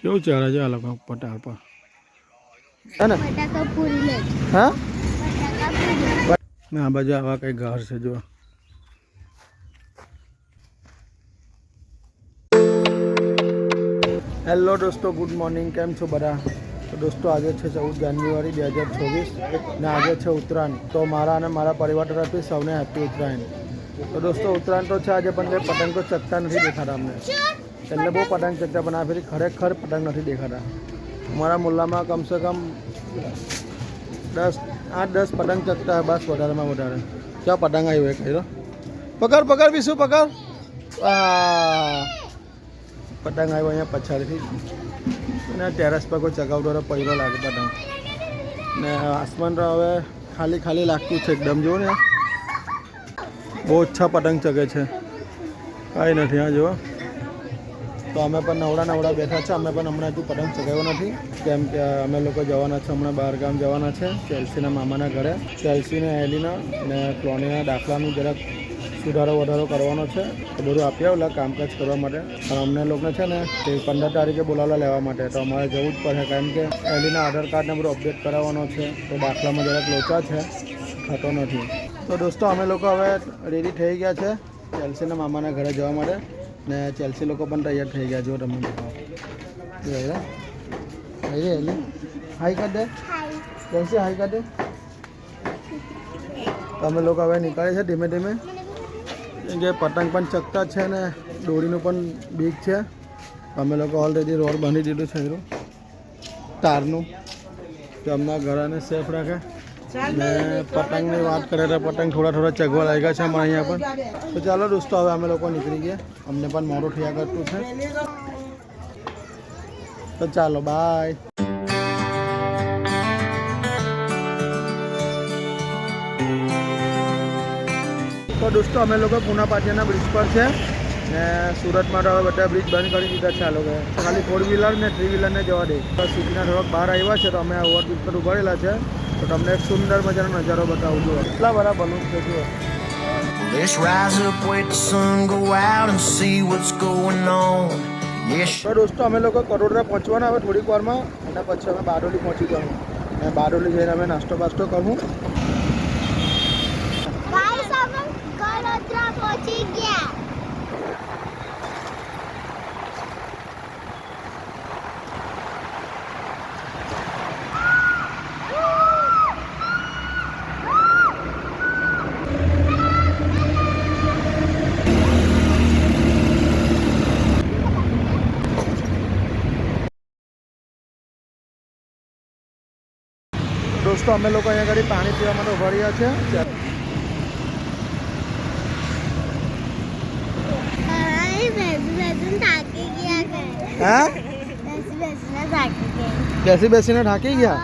કેવું ચાલે છે આ લોકો પટાળ પર હે ને બટાકા પૂરી લે હા બટાકા પૂરી ને આ બાજુ આવા કઈ ઘર છે જો હેલો દોસ્તો ગુડ મોર્નિંગ કેમ છો બધા તો દોસ્તો આજે છે 14 જાન્યુઆરી 2024 ને આજે છે ઉત્તરાયણ તો મારા અને મારા પરિવાર તરફથી સૌને હેપી ઉત્તરાયણ તો દોસ્તો ઉત્તરાયણ તો છે આજે પણ કંઈ પતંગ તો ચગતા નથી દેખાતા અમને એટલે બહુ પતંગ ચગતા પણ આ ફેરી ખરેખર પતંગ નથી દેખાતા અમારા મુલ્લામાં કમસે કમ 8-10 પતંગ ચગતા બસ વધારેમાં વધારે ક્યાં પતંગ આવ્યો એ કહી દો પકડ પકડ બીસું પકડ પતંગ આવ્યો અહીંયા પછાડીથી અને ટેરેસ પર કોઈ ચગાવતો તો પહેલો લાગે પતંગ ને આસમાન તો હવે ખાલી ખાલી લાગતું છે એકદમ જુઓ ને બહુ ઓછા પતંગ ચગે છે કાંઈ નથી હા જુઓ તો અમે પણ નવડા બેઠા છે અમે પણ હમણાં હજુ પતંગ ચગાવ્યો નથી કેમ કે અમે લોકો જવાના છે હમણાં બહાર ગામ જવાના છે ચેલ્સીના મામાના ઘરે ચેલ્સીને એલીના ને ક્લોનીના દાખલાનું જરાક સુધારો વધારો કરવાનો છે તો બધું આપી આવેલા કામકાજ કરવા માટે પણ અમને લોકોને છે ને તે 15 તારીખે બોલાવેલા લેવા માટે તો અમારે જવું જ પડે કારણ કે એલીના આધાર કાર્ડને બધું અપડેટ કરાવવાનો છે તો દાખલામાં જરાક લોચા છે થતો નથી તો દોસ્તો અમે લોકો હવે રેડી થઈ ગયા છે ચેલ્સીના મામાના ઘરે જવા માટે ને ચેલ્સી લોકો પણ તૈયાર થઈ ગયા જો તમે એલી હાઈ કર દે ચેલ્સી હાઈ કર દે તો અમે લોકો હવે નીકળે છે ધીમે ધીમે કે પતંગ પણ ચકતા છે ને દોરીનું પણ બીક છે અમે લોકો ઓલરેડી રોડ બાંધી દીધું છે એનું તારનું કે અમના ઘરાને સેફ રાખે ને પતંગની વાત કરે તો પતંગ થોડા ચગવા લાગ્યા છે અમારે અહીંયા પણ તો ચાલો દોસ્તો હવે અમે લોકો નીકળી ગયા અમને પણ મોડું થયા કરતું છે તો ચાલો બાય તો દોસ્તો અમે લોકો પૂના પાટિયાના બ્રિજ પર છે ને સુરતમાં તો હવે બધા બ્રિજ બંધ કરી દીધા છે આ લોકો ખાલી 4 વ્હીલર ને 3 વ્હીલરને જવા દે તો સિટીના થોડાક બહાર આવ્યા છે તો અમે ઓવરબ્રિજ પર ઉભારેલા છે તો તમને એક સુંદર મજાનો નજારો બતાવું છું એટલા બધા બલૂન છે જુઓ Let's rise up, wait the sun go out and see what's going on. Yes. તો દોસ્તો અમે લોકો કરોડરા પહોંચવાના હવે થોડીક વારમાં અને પછી અમે બારડોલી પહોંચી જવાનું અને બારડોલી જઈને અમે નાસ્તો બાસ્તો કરવું ગાઈસ અમે કલોત્રા પહોંચી ગયા દોસ્તો અમે લોકો અહીંયા આગળ પાણી પીવા માટે ઉભા રહ્યા છે હા બેસીને થાકી ગયા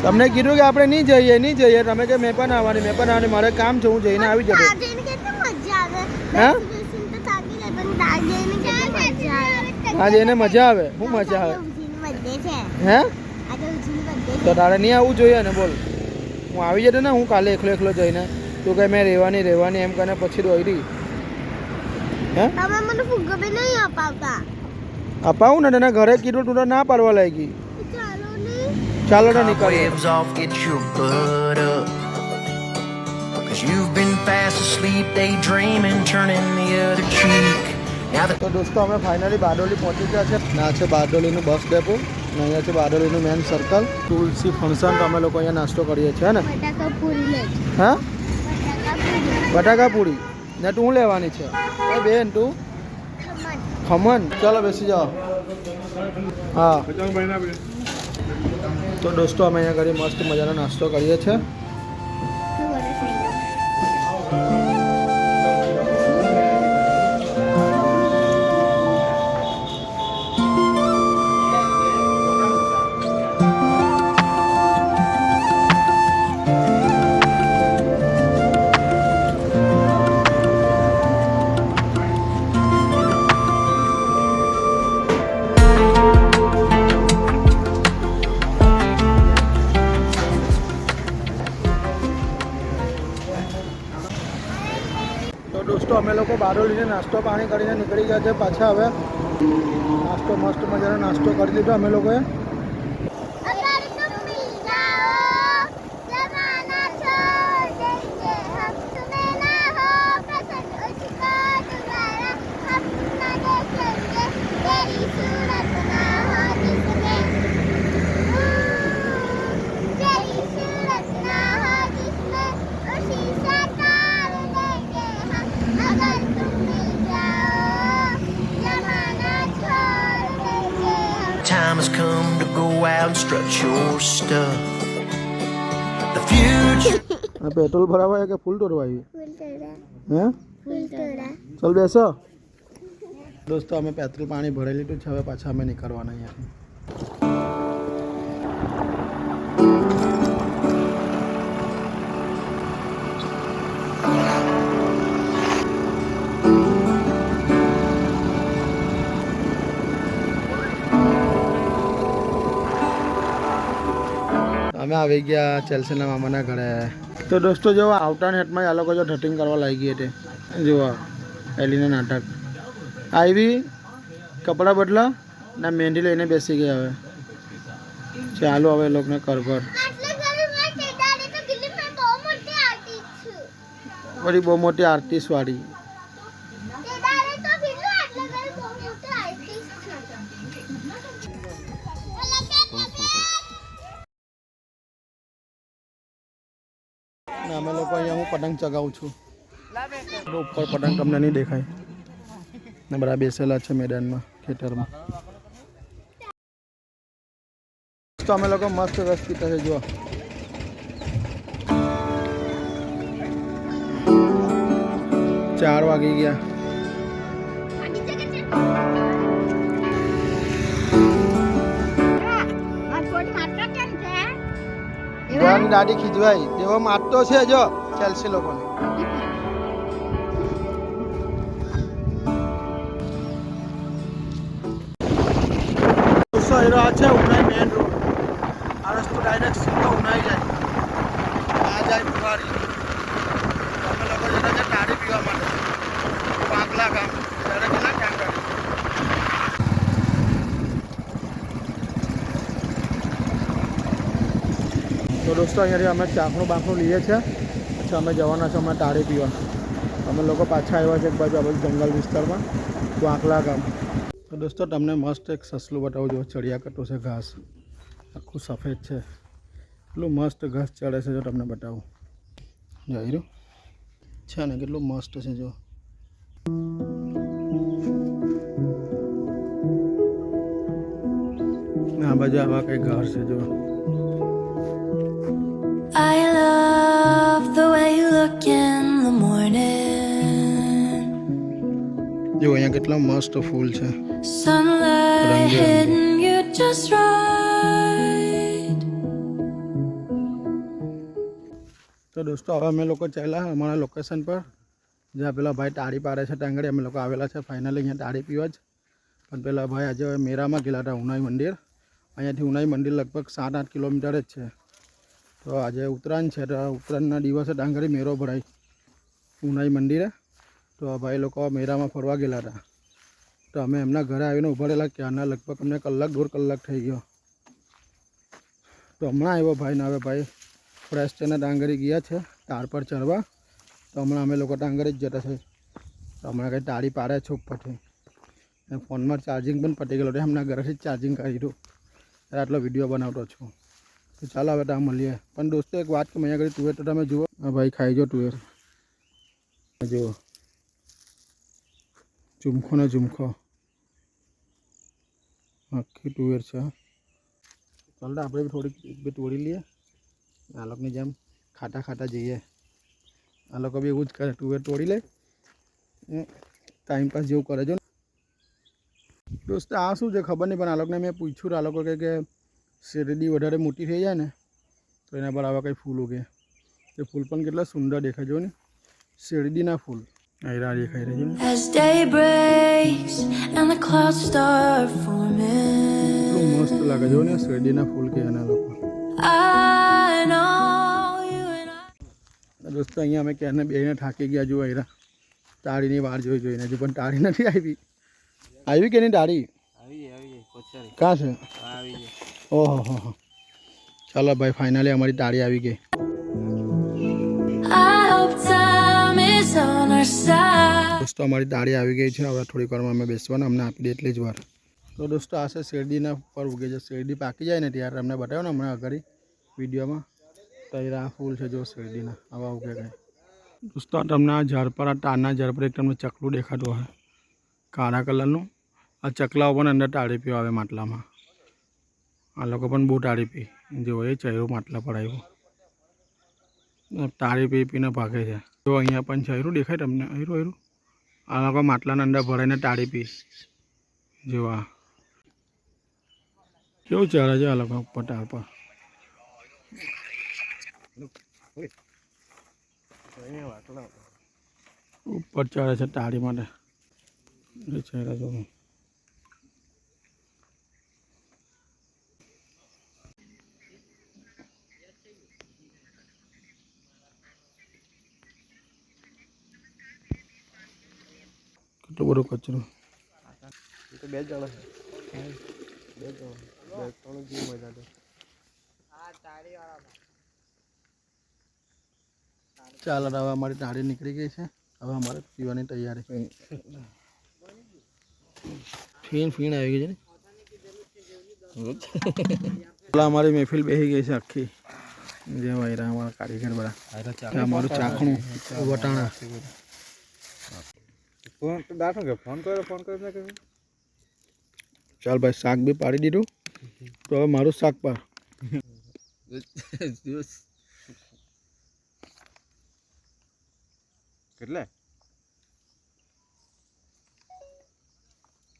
તમને કીધું કે આપણે નહીં જઈએ તમે કે મેં પણ આવવાની મારે કામ છે હું જઈને આવી જતો હા હા જઈને મજા આવે શું મજા આવે હે તો તારે નહીં આવવું જોઈએ ને બોલ હું આવી જતો ને હું કાલે એકલો જઈને તું કે મેં રહેવાની એમ કરીને પછી દોડી હે અપાવું ને તને ઘરે કીધું તું તો ના પાડવા લાગી ચાલો ને નીકળીએ Waves off, get your butt up. 'Cause you've been fast asleep, daydreaming, turning the other cheek. Now the તો દોસ્તો અમે ફાઇનલી બારડોલી પહોંચી ગયા છે ના છે બારડોલીનું બસ ડેપો ને અહીંયા છે બારડોલીનું મેન સર્કલ તુલસી ફંક્શન તો અમે લોકો અહીંયા નાસ્તો કરીએ છીએ ને બટાકા પૂરી લે હા બટાકા પૂરી બટાકા પૂરી ને તું લેવાની છે એ બેન તું ખમણ ચાલો બેસી જાઓ હા તો દોસ્તો અમે અહીંયા ઘરે મસ્ત મજાનો નાસ્તો કરીએ છીએ દોસ્તો અમે લોકો બારડોલીને નાસ્તો પાણી કરીને નીકળી ગયા છે પાછા હવે નાસ્તો મસ્ત મજાનો નાસ્તો કરી લીધો અમે લોકોએ. अगर तुम मिल जाओ जमाना छोड़ देंगे हम तुम्हें ना हो पसंद उसको दोबारा हम ना देखेंगे तेरी सूरत ना हो जिसमें तेरी सूरत ना हो जिसमें उसी से तार देंगे हम अगर तुम मिल जाओ जमाना छोड़ देंगे हम. Time has come to go out and strut your stuff. The future. Petrol ભરાવા કે ફૂલ તોડવા આવી હે ચાલ બેસો દોસ્તો. અમે પેટ્રોલ પાણી ભરાઈ લીધું છે. હવે પાછા અમે નીકળવાના અહીંયા. અમે આવી ગયા ચેલ્સીના મામાના ઘરે. તો દોસ્તો જો આવતા હેટમાં આ લોકો જો ધટિંગ કરવા લાગી ગઈ હતી. જુઓ એલીના નાટક આવી કપડાં બદલા ના મહેંદી લઈને બેસી ગયા. હવે ચાલો હવે એ લોકોને કરઘર બધી બહુ મોટી આર્ટિસ્ટ વાળી. અમે લોકો અહીંયા હું પતંગ ચગાવું છું. ઉપર પતંગ તમને નહીં દેખાય ને બધા બેસેલા છે મેદાનમાં ખેતરમાં. તો અમે લોકો મસ્ત રસ પીતા છે. જુઓ ચાર વાગી ગયા. દાદી ખીજવાઈ તેવો મારતો છે જો ચેલ્સી લોકોને. આ છે ઉનાઈ મેન રોડ. આ રસ્તો ડાયરેક્ટ સીધો ઉનાઈ જાય. આ જાય ફુવારી. અમે લોકો જતા છે ટાળી પીવા માટે પાંકલા ગામ. ત્યારે કેટલા ક્યાં કરે. તો દોસ્તો અહીંયાથી અમે ચાકણું બાંકણું લઈએ છીએ. પછી અમે જવાના છે અમે ટાળી પીવા. અમે લોકો પાછા આવ્યા છે એક બાજુ આ બાજુ જંગલ વિસ્તારમાં વાંકલા ગામ. તો દોસ્તો તમને મસ્ત એક સસલું બતાવું જો ચડિયા કરતું છે ઘાસ. આખું સફેદ છે. એટલું મસ્ત ઘાસ ચડે છે જો તમને બતાવું. જોઈ રહ્યું છે ને કેટલું મસ્ત છે જો. આ બાજુ આવા કંઈ ઘર છે જો. I love the way you look in the morning. જો અહીંયા કેટલા મસ્ત ફૂલ છે. Sunlight hitting you just right. તો દોસ્તો હવે અમે લોકો ચાલ્યા અમારા લોકેશન પર જ્યાં પેલા ભાઈ તાળી પાડે છે ત્યાં આગળ અમે લોકો આવેલા છે. ફાઇનલી અહીંયા તાળી પીવા જ. પણ પેલા ભાઈ આજે મેરામાં ગયેલા હતા ઉનાઈ મંદિર. અહીંયાથી ઉનાઈ મંદિર લગભગ 7-8 કિલોમીટર જ છે. તો આજે ઉત્તરાયણ છે. તો ઉત્તરાયણના દિવસે ડાંગરી મેરો ભરાય ઉનાઈ મંદિરે. તો ભાઈ લોકો મેરામાં ફરવા ગયેલા હતા. તો અમે એમના ઘરે આવીને ઊભા રહેલા ક્યારના લગભગ અમને કલાક 1.5 કલાક થઈ ગયો. તો હમણાં આવ્યો ભાઈ ને. હવે ભાઈ ફ્રેશ છે ને ડાંગરી ગયા છે તાર પર ચડવા. તો હમણાં અમે લોકો ડાંગરી જ જતા છે. તો હમણાં કંઈ તાળી પાડે છે ઉપરથી. અને ફોનમાં ચાર્જિંગ પણ પતી ગયેલો. હમણાં ઘરેથી જ ચાર્જિંગ કરી દીધું. ત્યારે આટલો વિડીયો બનાવતો છું. તો ચાલો હવે ત્યાં મળીએ. પણ દોસ્તો એક વાત કે અહીંયા આગળ તુવેર તો તમે જુઓ. હા ભાઈ ખાઈ જો તુવેર જુઓ. ઝુમખો ને ઝુમખો આખી તુવેર છે. ચાલો આપણે બી થોડીક એક બે તોડી લઈએ. આ લોકોની જેમ ખાટા ખાટા જઈએ. આ લોકો બી એવું જ કરે. તુવેર તોડી લે ટાઈમપાસ જેવું કરે જો. દોસ્તો આ શું છે ખબર નહીં. પણ આ લોકોને મેં પૂછ્યું. આ લોકો કે શેરડી વધારે મોટી થઈ જાય ને તો એના પર આવા કંઈ ફૂલ ઉગે. એ ફૂલ પણ કેટલા સુંદર દેખાય જો ને. શેરડીના ફૂલ આયરા દેખાઈ રહી છે. As day breaks and the clouds start forming, કેટલું મસ્ત લાગે જો ને. શેરડીના ફૂલ કે એના લોકો. I know you and I. દોસ્તો અહીંયા અમે ક્યારને બેને થાકી ગયા જો આયરા. તાળીની વાર જોઈને હજુ પણ તાળી નથી આવી. આવી કે નહીં તાળી આવી જાય પછાડી કાં છે આવી જાય. ઓહો હો હો ચાલો ભાઈ ફાઇનલી અમારી તાળી આવી ગઈ. I hope time is on our side. દોસ્તો અમારી તાળી આવી ગઈ છે. હવે થોડીક વારમાં અમે બેસવાના અમને આપી દે એટલી જ વાર. તો દોસ્તો આ છે શેરડીના પર ઉગે છે. શેરડી પાકી જાય ને ત્યારે તમને બતાવ્યો ને હમણાં આગળ વિડીયોમાં તૈયાર ફૂલ છે જો શેરડીના આવા ઉગે ગઈ. દોસ્તો તમને આ ઝાડ પર આ તારના ઝાડ પર એક તમને ચકલું દેખાતું હોય કાળા કલરનું. આ ચકલાઓ પણ અંદર તાળી પીવા આવે માટલામાં. આ લોકો પણ બહુ તાળી પી જો એ ચહેરું માટલા પર આવ્યું તાળી પી પીને ભાગે છે. જો અહીંયા પણ ચહેરું દેખાય તમને આવ્યું આ લોકો માટલાના અંદર ભરાઈને તાળી પી જેવા કેવું ચડે છે આ લોકો ઉપર ટાળ પર. ઉપર ચડે છે તાળી માટે ચહેરા જો કેટલો બધો કચરો. તો 2 જણા છે 2 જણા 2 3 જીવ મજા દે. ચાલો હવે અમારી તાળી નીકળી ગઈ છે. હવે અમારે પીવાની તૈયારી. ફીણ ફીણ આવી ગઈ છે ને અમારી મહેફિલ બેસી ગઈ છે આખી જે વાયરા અમારા કારીગર બધા અમારું ચાખણું વટાણા. ફોન તો દાખો કે ફોન કર્યો ચાલ ભાઈ શાક બી પાડી દીધું તો હવે મારું શાક પાડ. કેટલે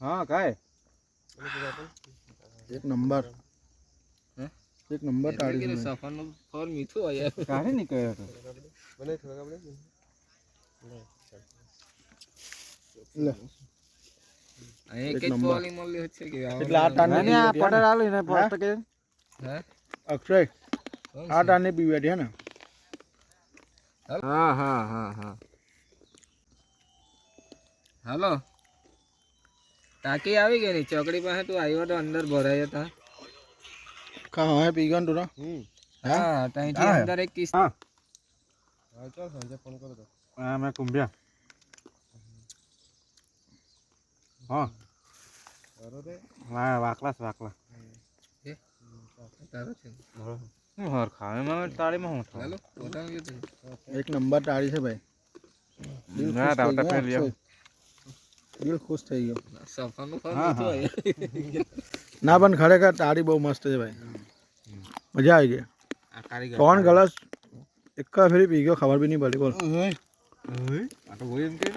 હા કાય એક નંબર તાળી છે. સફરનું ફળ મીઠું હોય કાઢે નીકળ્યો હતો બને થોડા આપણે લે એક જ નંબર. પોલી મળ્યો છે કે એટલે આ તારની આ પટેલ આલી ને પોસ્ટ કે હે અક્ષય આ તારની પીવી હતી હે ને. હા હાલો ટાંકી આવી ગઈ ને ચોકડી પાસે તું આવ્યો તો અંદર ભરાયો હતા. ખા હવે પી ગયો ને તું હા ત્યાંથી અંદર એક કિસ હા ચાલ સાંજે ફોન કરો તો હા મેં કુંભ્યા હા હા વાકલા તારો છે હર ખાવે માં તાળીમાં હું હાલો એક નંબર તાળી છે ભાઈ. દિલ ખુશ થઈ ગયો. સફરનું ફળ મીઠું હોય ના પણ ખરેખર તાળી બહુ મસ્ત છે ભાઈ. મજા આવી ગઈ. આ કારીગર 3 ગ્લાસ એક ફેરી પી ગયો ખબર બી નહીં પડી. બોલ આ તો હોય એમ કે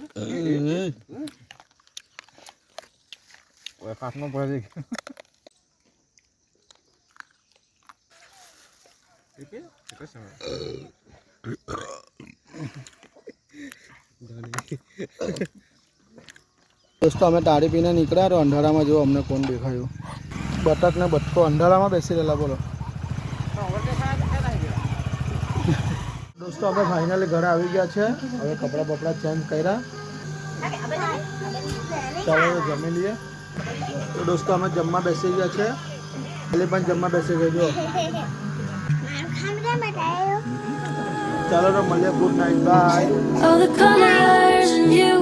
ઓય ફાસમાં પડી દોસ્તો અમે તાળી પીને નીકળ્યા તો અંધારામાં જો અમને કોણ દેખાયું. બતક ને બટકો અંધારામાં બેસી રહેલા. બોલો દોસ્તો અમે ફાઇનલી ઘરે આવી ગયા છે. હવે કપડાં બપડા ચેન્જ કર્યા. ચાલો જમી લઈએ. તો દોસ્તો અમે જમવા બેસી ગયા છે. પેલી પણ જમવા બેસી ગઈ જો. ચાલો તો મળીએ. Good night bye. All the colors and you